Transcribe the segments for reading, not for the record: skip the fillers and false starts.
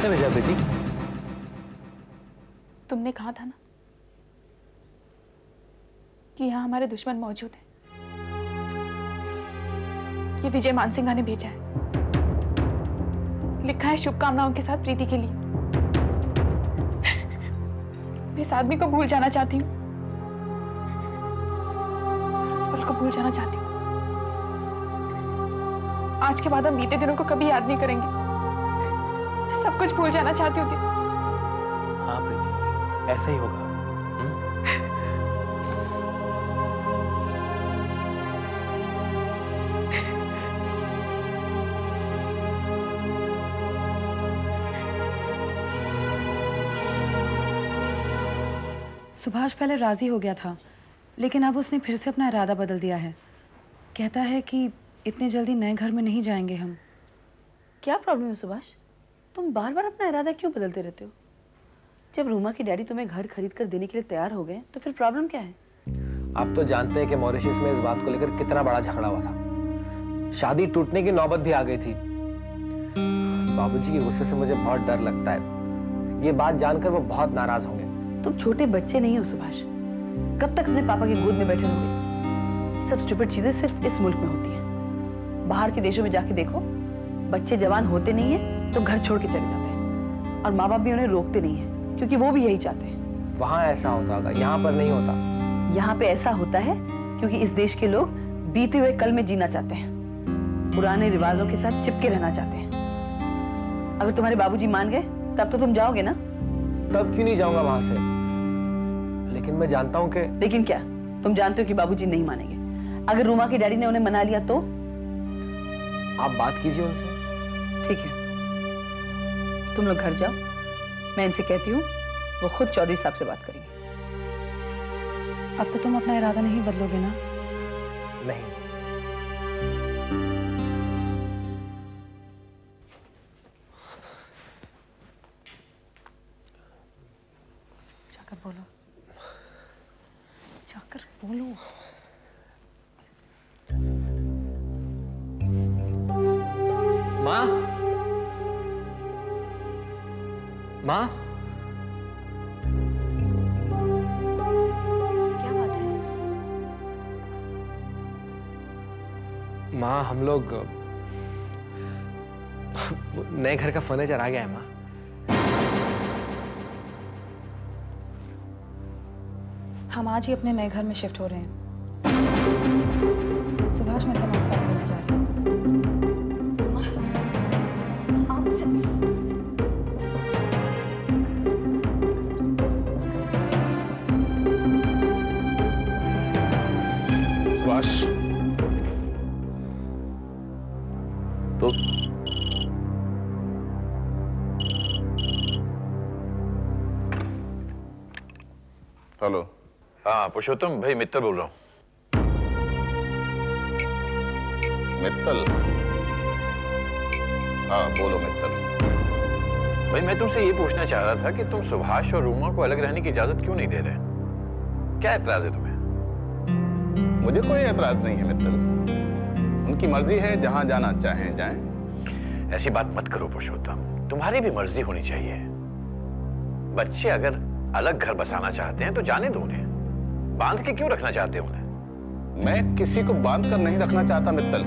किसने भेजा बेटी? तुमने कहा था ना कि यहाँ हमारे दुश्मन मौजूद हैं। ये विजय मानसिंघा ने भेजा है। लिखा है शुभकामनाओं के साथ प्रीति के लिए। मैं इस आदमी को भूल जाना चाहती हूँ, इस पल को भूल जाना चाहती हूँ। आज के बाद हम बीते दिनों को कभी याद नहीं करेंगे। मैं सब कुछ भूल जाना चाहती हूँ। हाँ प्रीति, ऐसा ही होगा। सुभाष पहले राजी हो गया था, लेकिन अब उसने फिर से अपना इरादा बदल दिया है। कहता है कि इतने जल्दी नए घर में नहीं जाएंगे हम। क्या प्रॉब्लम है सुभाष? तुम बार बार अपना इरादा क्यों बदलते रहते हो? जब रूमा की डैडी तुम्हें घर खरीद कर देने के लिए तैयार हो गए तो फिर प्रॉब्लम क्या है? आप तो जानते हैं कि मॉरिशस में इस बात को लेकर कितना बड़ा झगड़ा हुआ था। शादी टूटने की नौबत भी आ गई थी। बाबूजी के गुस्से से मुझे बहुत डर लगता है। ये बात जानकर वो बहुत नाराज होंगे। तुम छोटे बच्चे नहीं हो सुभाष। कब तक अपने पापा की गोद में बैठे रहोगे? सब स्टूपिड चीजें सिर्फ इस मुल्क में होती हैं। बाहर के देशों में जाके देखो, बच्चे जवान होते नहीं है तो घर छोड़ के चले जाते हैं, और माँ बाप भी उन्हें रोकते नहीं है क्योंकि वो भी यही चाहते हैं। वहाँ ऐसा होता होगा, यहाँ पर नहीं होता। यहाँ पे ऐसा होता है क्योंकि इस देश के लोग बीते हुए कल में जीना चाहते हैं, पुराने रिवाजों के साथ चिपके रहना चाहते हैं। अगर तुम्हारे बाबूजी मान गए तब तो तुम जाओगे ना? तब क्यों नहीं जाऊंगा वहां से? लेकिन मैं जानता हूं कि... लेकिन क्या? तुम जानते हो कि बाबूजी नहीं मानेंगे। अगर रूमा के डैडी ने उन्हें मना लिया तो? आप बात कीजिए उनसे। ठीक है, तुम लोग घर जाओ। मैं इनसे कहती हूँ, वो खुद चौधरी साहब से बात करेंगे। अब तो तुम अपना इरादा नहीं बदलोगे ना? नहीं। जाकर बोलो, जाकर बोलो। माँ, माँ, क्या बात है? माँ हम लोग नए घर का फर्नीचर आ गया है माँ। हम आज ही अपने नए घर में शिफ्ट हो रहे हैं। सुभाष में सामान पैक करने जा रहे हैं। आप उसे... सुभाष, तो हेलो। हाँ पुरुषोत्तम भाई, मित्तल बोल रहा हूँ। मित्तल? हाँ बोलो मित्तल। भाई मैं तुमसे ये पूछना चाह रहा था कि तुम सुभाष और रूमा को अलग रहने की इजाजत क्यों नहीं दे रहे? क्या एतराज है तुम्हें? मुझे कोई एतराज नहीं है मित्तल। उनकी मर्जी है, जहां जाना चाहें जाएं। ऐसी बात मत करो पुरुषोत्तम, तुम्हारी भी मर्जी होनी चाहिए। बच्चे अगर अलग घर बसाना चाहते हैं तो जाने दो उन्हें। बांध के क्यों रखना चाहते हो उन्हें? मैं किसी को बांध कर नहीं रखना चाहता मित्तल।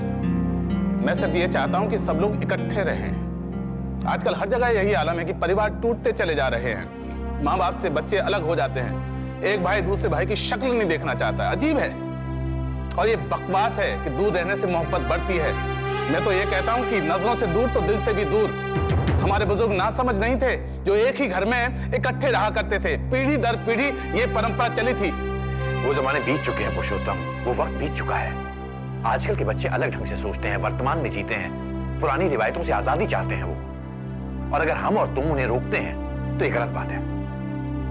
मैं सिर्फ ये चाहता हूं कि सब लोग इकट्ठे रहें। आजकल हर जगह यही आलम है कि परिवार टूटते चले जा रहे हैं। माँ बाप से बच्चे अलग हो जाते हैं। एक भाई दूसरे भाई की शक्ल नहीं देखना चाहता। अजीब है। और ये बकवास है कि दूर रहने से मोहब्बत बढ़ती है। मैं तो ये कहता हूं कि नजरों से दूर तो दिल से भी दूर। हमारे बुजुर्ग ना समझ नहीं थे जो एक ही घर में इकट्ठे रहा करते थे। पीढ़ी दर पीढ़ी ये परंपरा चली थी। वो जमाने बीत चुके हैं पुरुषोत्तम, वो वक्त बीत चुका है। आजकल के बच्चे अलग ढंग से सोचते हैं, वर्तमान में जीते हैं, पुरानी रिवायतों से आजादी चाहते हैं वो। और अगर हम और तुम उन्हें रोकते हैं तो ये गलत बात है।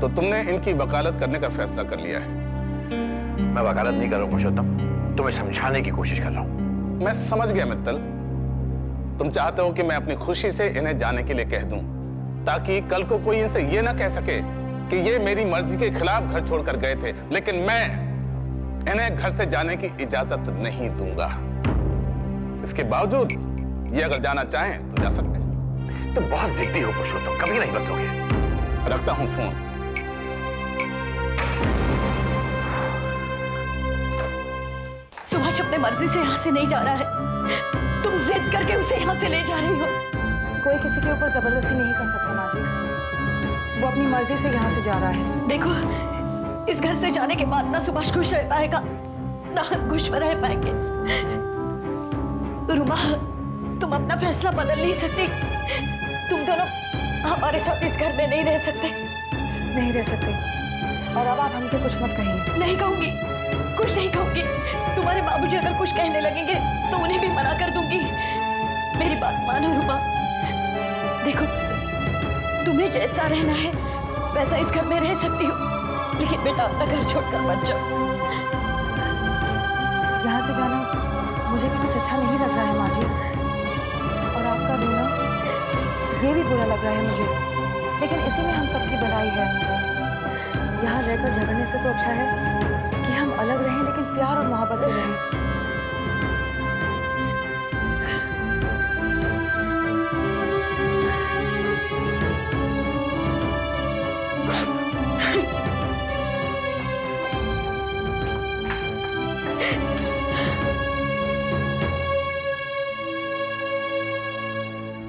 तो तुमने इनकी वकालत करने का फैसला कर लिया है? मैं वकालत नहीं कर रहा हूं पुरुषोत्तम, तुम्हें समझाने की कोशिश कर रहा हूं। मैं समझ गया मित्तल। तुम चाहते हो कि मैं अपनी खुशी से इन्हें जाने के लिए कह दूं, ताकि कल को कोई इनसे ये ना कह सके कि ये मेरी मर्जी के खिलाफ घर छोड़कर गए थे। लेकिन मैं इन्हें घर से जाने की इजाजत नहीं दूंगा। इसके बावजूद ये अगर जाना चाहें तो जा सकते हैं। तुम बहुत जिद्दी हो पुरुषोत्तम, कभी नहीं बदलोगे। रखता हूं फोन। सुभाष अपने मर्जी से यहाँ से नहीं जा रहा है, तुम जिद करके उसे यहाँ से ले जा रही हो। कोई किसी के ऊपर जबरदस्ती नहीं कर सकता माँ जी, वो अपनी मर्जी से यहाँ से जा रहा है। देखो, इस घर से जाने के बाद ना सुभाष खुश रह पाएगा ना हम खुश रह पाएंगे। रुमा, तुम अपना फैसला बदल नहीं सकती। तुम दोनों हमारे साथ इस घर में नहीं रह सकते। नहीं रह सकते, और अब आप हमसे कुछ मत कहिए। नहीं कहूंगी, कुछ नहीं कहूंगी। तुम्हारे बाबूजी अगर कुछ कहने लगेंगे तो उन्हें भी मना कर दूंगी। मेरी बात मानो रुमा। देखो, तुम्हें जैसा रहना है वैसा इस घर में रह सकती हो, लेकिन बेटा अपना घर छोड़कर मत जाओ। यहाँ से जाना मुझे भी कुछ अच्छा नहीं लग रहा है माँ जी, और आपका रोना ये भी बुरा लग रहा है मुझे, लेकिन इसी में हम सबकी भलाई है। यहाँ रहकर झगड़ने से तो अच्छा है कि हम अलग रहें, लेकिन प्यार और मोहब्बत से रहें।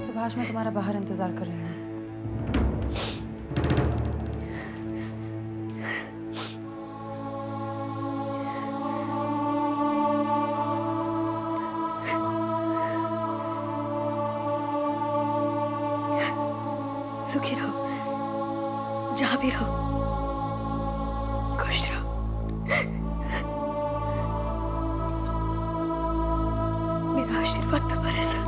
सुभाष, मैं तुम्हारा बाहर इंतजार कर रही हूँ। सुखी रहो, जहां भी रहो, खुश रहो। मेरा आशीर्वाद तुम्हारे साथ।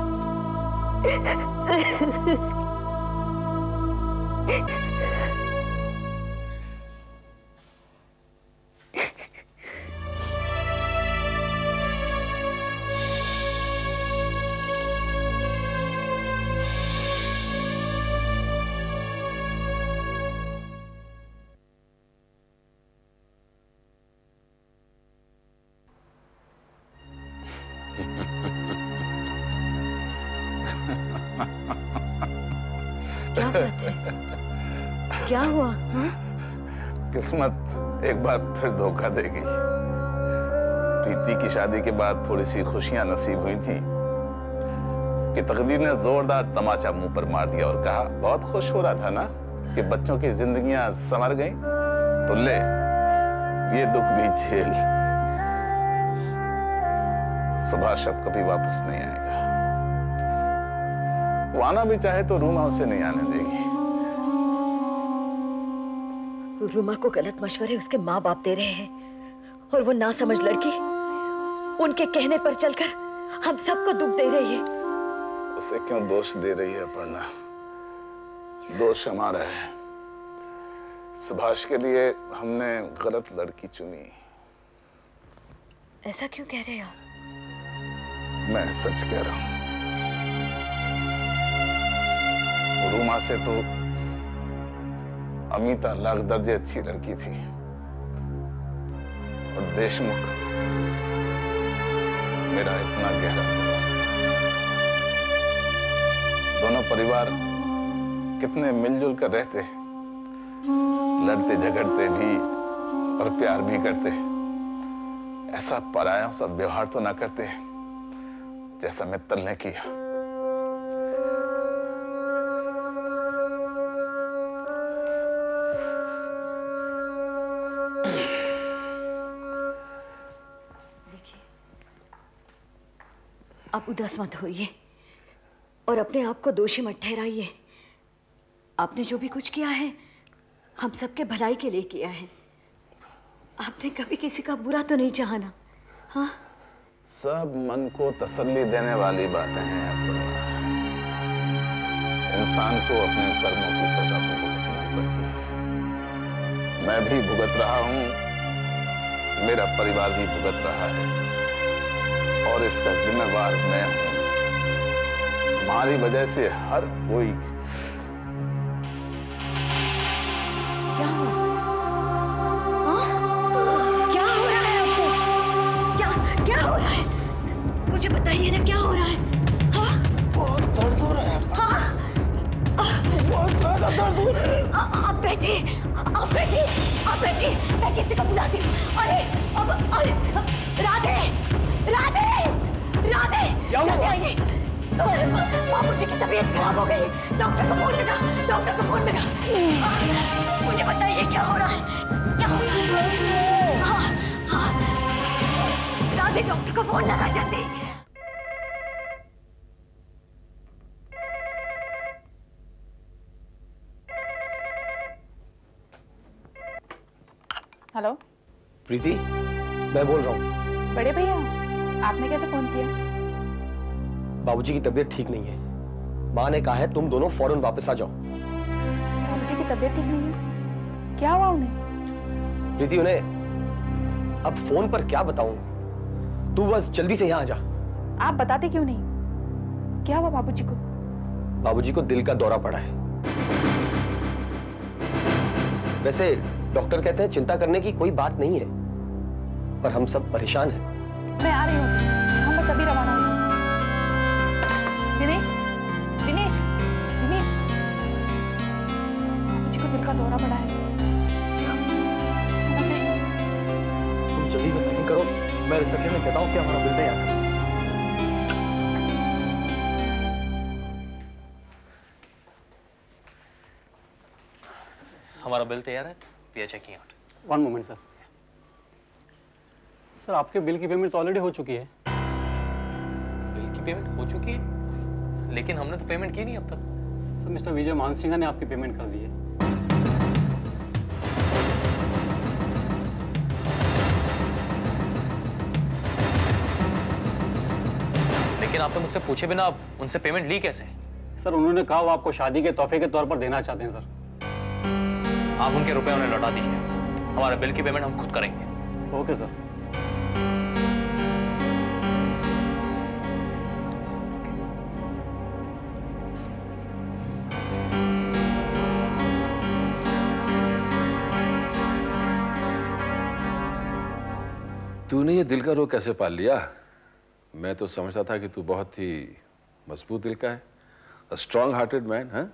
क्या बात है? क्या हुआ? हाँ? किस्मत एक बार फिर धोखा देगी। प्रीति की शादी के बाद थोड़ी सी खुशियां नसीब हुई थी कि तकदीर ने जोरदार तमाचा मुंह पर मार दिया और कहा, बहुत खुश हो रहा था ना कि बच्चों की जिंदगियां संवर गईं, तो ले ये दुख भी झेल। सुभाष अब कभी वापस नहीं आएगा। वो आना भी चाहे तो रूमा उसे नहीं आने देगी। रूमा को गलत मशवरे उसके माँ बाप दे रहे हैं और वो ना समझ लड़की उनके कहने पर चलकर हम सबको दुख दे रही है। उसे क्यों दोष दे रही है अपर्णा? दोष हमारा है। सुभाष के लिए हमने गलत लड़की चुनी। ऐसा क्यों कह रहे हो? मैं सच कह रहा हूं। रूमा से तो अमिता लाख दर्जे अच्छी लड़की थी, और देशमुख मेरा इतना गहरा दोस्त। दोनों परिवार कितने मिलजुल कर रहते, लड़ते झगड़ते भी और प्यार भी करते। ऐसा पराया सा व्यवहार तो ना करते जैसा मित्तल ने किया। आप उदास मत होइए और अपने आप को दोषी मत ठहराइए। आपने जो भी कुछ किया है हम सबके भलाई के लिए किया है। आपने कभी किसी का बुरा तो नहीं चाहा ना? हाँ, सब मन को तसल्ली देने वाली बातें हैं अपर्णा। इंसान को अपने कर्मों की सजा तो भुगतनी पड़ती है। मैं भी भुगत रहा हूं, मेरा परिवार भी भुगत रहा है, और इसका जिम्मेवार मैं हूं। हमारी वजह से हर कोई। क्या हुआ? हाँ? क्या हो रहा है आपको? क्या हो रहा है? मुझे बताइए ना, क्या हो रहा है? हाँ? बहुत दर्द हो रहा है। हाँ? अब बेटी, मैं किसी को बुलाती हूँ। अरे राधे, क्या हुआ? जल्दी आइए। बाबूजी की तबीयत खराब हो गई। डॉक्टर को फोन लगा। मुझे बताइए क्या हो रहा है? हाँ। राधे, डॉक्टर को फोन लगा जल्दी। हेलो प्रीति, मैं बोल रहा हूँ। बड़े भैया, आपने कैसे फोन किया? बाबूजी की तबीयत ठीक नहीं है। माँ ने कहा है तुम दोनों फौरन वापस आ जाओ। बाबूजी की तबीयत ठीक नहीं है? क्या हुआ उन्हें? प्रीति, उन्हें अब फोन पर क्या बताऊं? तू बस जल्दी से यहाँ आ जा। आप बताते क्यों नहीं? क्या हुआ बाबूजी को? बाबूजी को दिल का दौरा पड़ा है। वैसे डॉक्टर कहते हैं चिंता करने की कोई बात नहीं है, पर हम सब परेशान हैं। मैं आ रही हूँ, हम बस अभी रवाना हुए। दिनेश, बाबूजी को दिल का दौरा पड़ा है। जाना चाहिए। तुम जल्दी से पैकिंग करो, मैं रिसेप्शन में कहता हूँ कि हमारा बिल तैयार है। हमारा बिल तैयार है, we are checking out. One moment sir. Sir, आपके बिल की पेमेंट तो ऑलरेडी हो चुकी है। बिल की पेमेंट हो चुकी है, लेकिन हमने तो पेमेंट की नहीं अब तक। सर, मिस्टर विजय मानसिंघा ने आपकी पेमेंट कर दी है। लेकिन आपने मुझसे पूछे बिना उनसे पेमेंट ली कैसे? सर, उन्होंने कहा वो आपको शादी के तोहफे के तौर पर देना चाहते हैं सर। आप उनके रुपए उन्हें लौटा दीजिए, हमारे बिल की पेमेंट हम खुद करेंगे। Okay sir. तूने ये दिल का रोग कैसे पाल लिया? मैं तो समझता था कि तू बहुत ही मजबूत दिल का है, अ स्ट्रॉन्ग हार्टेड मैन। हाँ,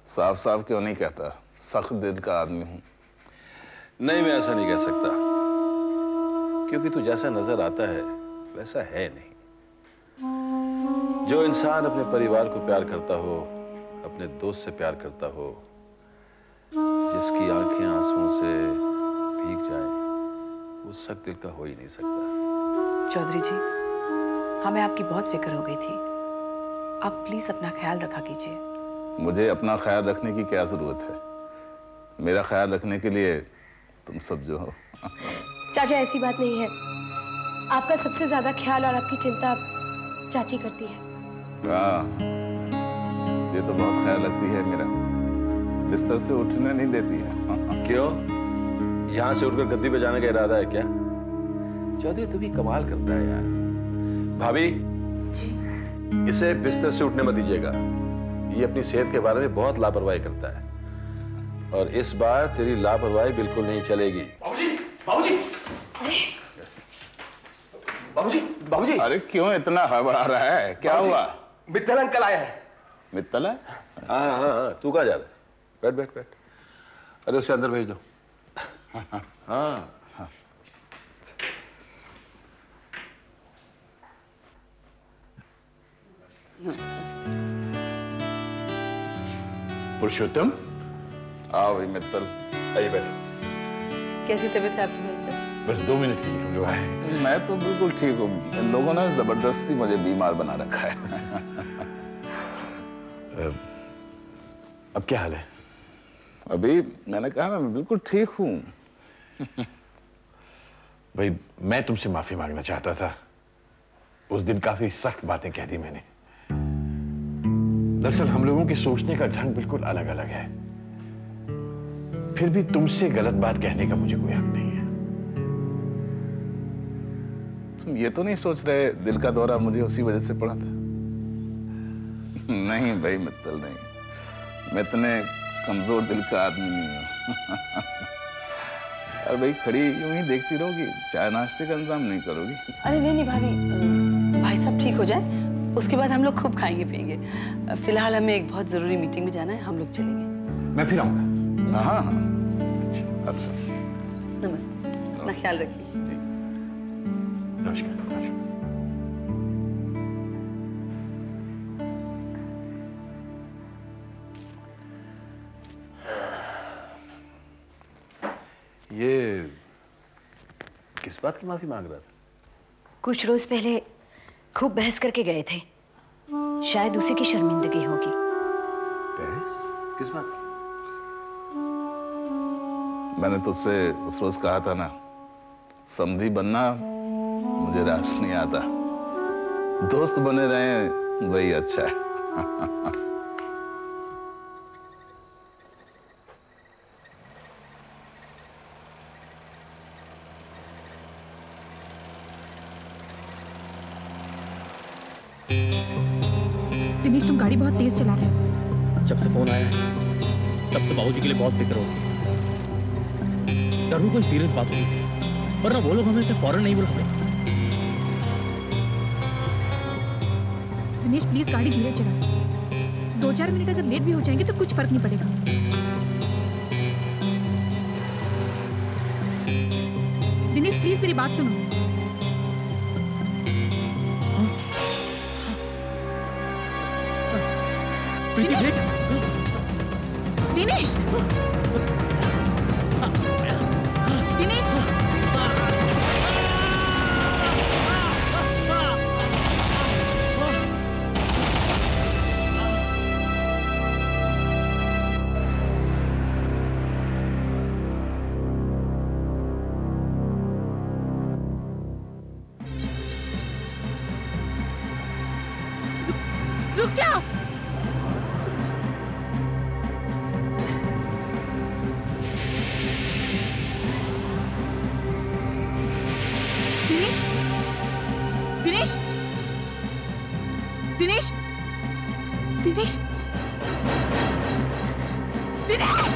साफ साफ क्यों नहीं कहता, सख्त दिल का आदमी हूं। नहीं, मैं ऐसा नहीं कह सकता, क्योंकि तू जैसा नजर आता है वैसा है नहीं। जो इंसान अपने परिवार को प्यार करता हो, अपने दोस्त से प्यार करता हो, जिसकी आंखें आंसुओं से भीग जाए, वो सख्त दिल का हो ही नहीं सकता। चौधरी जी, हमें आपकी बहुत फिक्र हो गई थी। आप प्लीज अपना ख्याल रखा कीजिए। मुझे अपना ख्याल रखने की क्या जरूरत है? मेरा ख्याल रखने के लिए तुम सब जो हो। चाचा, ऐसी बात नहीं है। आपका सबसे ज्यादा ख्याल और आपकी चिंता चाची करती है। हाँ, ये तो बहुत ख्याल रखती है मेरा, बिस्तर से उठने नहीं देती है। क्यों? यहां से उठकर गद्दी पे जाने का इरादा है क्या? चौधरी, तू भी कमाल करता है यार। भाभी, इसे बिस्तर से उठने मत दीजिएगा। ये अपनी सेहत के बारे में बहुत लापरवाही करता है, और इस बार तेरी लापरवाही बिल्कुल नहीं चलेगी। बाबूजी। अरे क्यों इतना हड़बड़ा रहा है? क्या हुआ? मित्तल अंकल आए हैं। मित्तल है? हाँ, तू कहाँ जा रहा है? बैठ। अरे उसे अंदर भेज दो। हाँ। पुरुषोत्तम, आओ भाई मित्तल। आइए बैठो। कैसी तबीयत है आपकी भाई साहब? बस 2 मिनट के लिए हम लोग आए। मैं तो बिल्कुल ठीक हूँ। इन लोगों ने जबरदस्ती मुझे बीमार बना रखा है। अब क्या हाल है? अभी मैंने कहा मैं बिल्कुल ठीक हूँ। भाई, मैं तुमसे माफी मांगना चाहता था। उस दिन काफी सख्त बातें कह दी मैंने। दरअसल हम लोगों के सोचने का ढंग बिल्कुल अलग अलग है। फिर भी तुमसे गलत बात कहने का मुझे कोई हक नहीं है। तुम ये तो नहीं सोच रहे दिल का दौरा मुझे उसी वजह से पड़ा था? नहीं भाई मित्तल, नहीं, मैं इतने कमजोर दिल का आदमी नहीं हूँ। अरे भाई, खड़ी यूं ही देखती रहोगी, चाय नाश्ते का इंतजाम नहीं करोगी? अरे नहीं भाभी, भाई साहब ठीक हो जाए उसके बाद हम लोग खूब खाएंगे पिएंगे। फिलहाल हमें एक बहुत जरूरी मीटिंग में जाना है, हम लोग चलेंगे। मैं फिर आऊंगा। हाँ हाँ। अच्छा। नमस्ते। अपना ख्याल रखिए। जी। नमस्कार। ये किस बात की माफी मांग रहा था? कुछ रोज पहले खूब बहस करके गए थे, शायद उसी की शर्मिंदगी होगी। बहस? किस बात की? मैंने तुझसे उस रोज कहा था ना, समधी बनना मुझे रास नहीं आता, दोस्त बने रहें वही अच्छा है। दिनेश, तुम गाड़ी बहुत तेज चला रहे हो। जब से फोन आया है तब से बाबूजी के लिए बहुत फिक्र होती है। जरूर कोई सीरियस बात होगी, वरना वो लोग हमें से फौरन नहीं बुलाते। दिनेश प्लीज गाड़ी धीरे चलाओ, 2-4 मिनट अगर लेट भी हो जाएंगे तो कुछ फर्क नहीं पड़ेगा। दिनेश प्लीज मेरी बात सुनो। दिनेश! दिनेश! दिनेश! रुक जाओ। दिनेश! दिनेश! दिनेश! दिनेश! दिनेश!